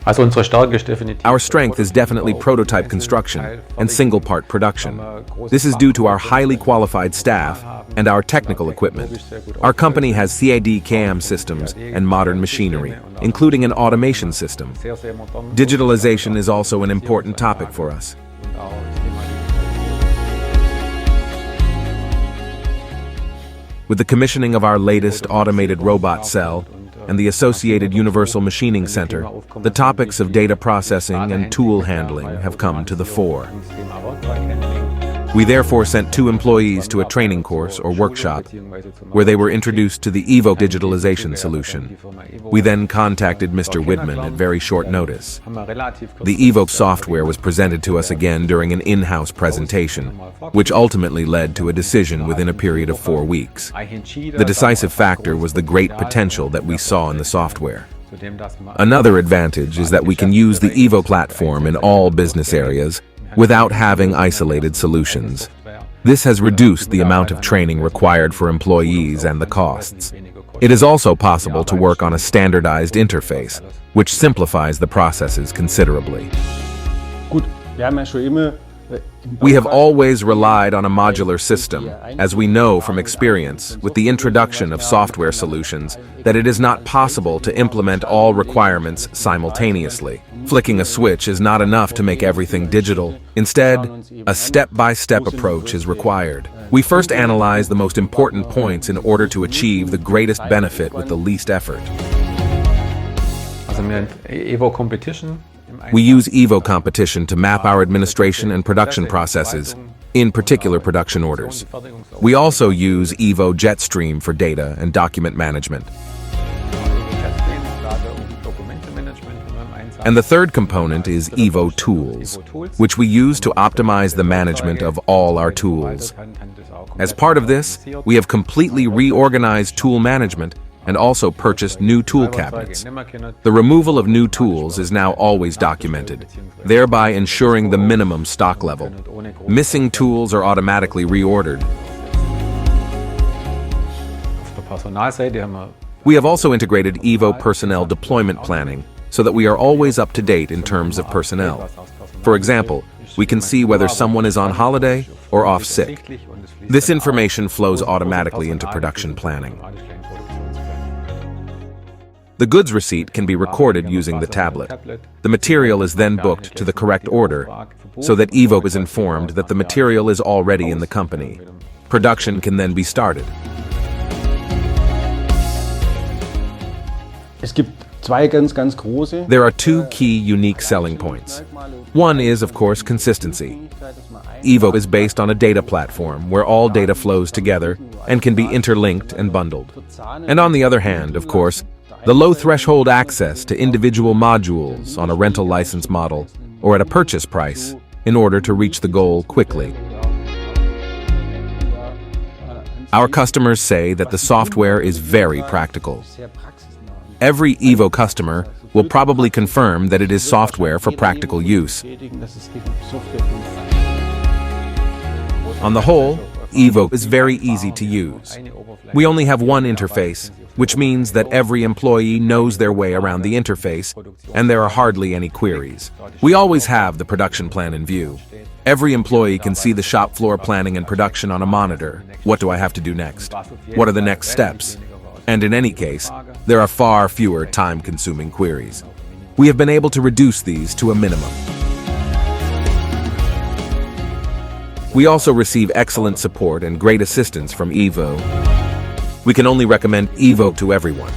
Our strength is definitely prototype construction and single-part production. This is due to our highly qualified staff and our technical equipment. Our company has CAD/CAM systems and modern machinery, including an automation system. Digitalization is also an important topic for us. With the commissioning of our latest automated robot cell and the associated Universal Machining Center, the topics of data processing and tool handling have come to the fore. We therefore sent 2 employees to a training course or workshop where they were introduced to the EVO digitalization solution. We then contacted Mr. Widman at very short notice. The EVO software was presented to us again during an in-house presentation, which ultimately led to a decision within a period of 4 weeks. The decisive factor was the great potential that we saw in the software. Another advantage is that we can use the EVO platform in all business areas without having isolated solutions. This has reduced the amount of training required for employees and the costs. It is also possible to work on a standardized interface, which simplifies the processes considerably. We have always relied on a modular system, as we know from experience with the introduction of software solutions that it is not possible to implement all requirements simultaneously. Flicking a switch is not enough to make everything digital. Instead, a step-by-step approach is required. We first analyze the most important points in order to achieve the greatest benefit with the least effort. We use EVO competition to map our administration and production processes, in particular production orders. We also use EVO Jetstream for data and document management. And the third component is EVO Tools, which we use to optimize the management of all our tools. As part of this, we have completely reorganized tool management and also purchased new tool cabinets. The removal of new tools is now always documented, thereby ensuring the minimum stock level. Missing tools are automatically reordered. We have also integrated EVO personnel deployment planning so that we are always up to date in terms of personnel. For example, we can see whether someone is on holiday or off sick. This information flows automatically into production planning. The goods receipt can be recorded using the tablet. The material is then booked to the correct order, so that EVO is informed that the material is already in the company. Production can then be started. There are 2 key unique selling points. One is, of course, consistency. EVO is based on a data platform where all data flows together and can be interlinked and bundled. And on the other hand, of course, the low threshold access to individual modules on a rental license model or at a purchase price in order to reach the goal quickly. Our customers say that the software is very practical. Every EVO customer will probably confirm that it is software for practical use. On the whole, EVO is very easy to use. We only have one interface, which means that every employee knows their way around the interface, and there are hardly any queries. We always have the production plan in view. Every employee can see the shop floor planning and production on a monitor. What do I have to do next? What are the next steps? And in any case, there are far fewer time-consuming queries. We have been able to reduce these to a minimum. We also receive excellent support and great assistance from EVO. We can only recommend EVO to everyone.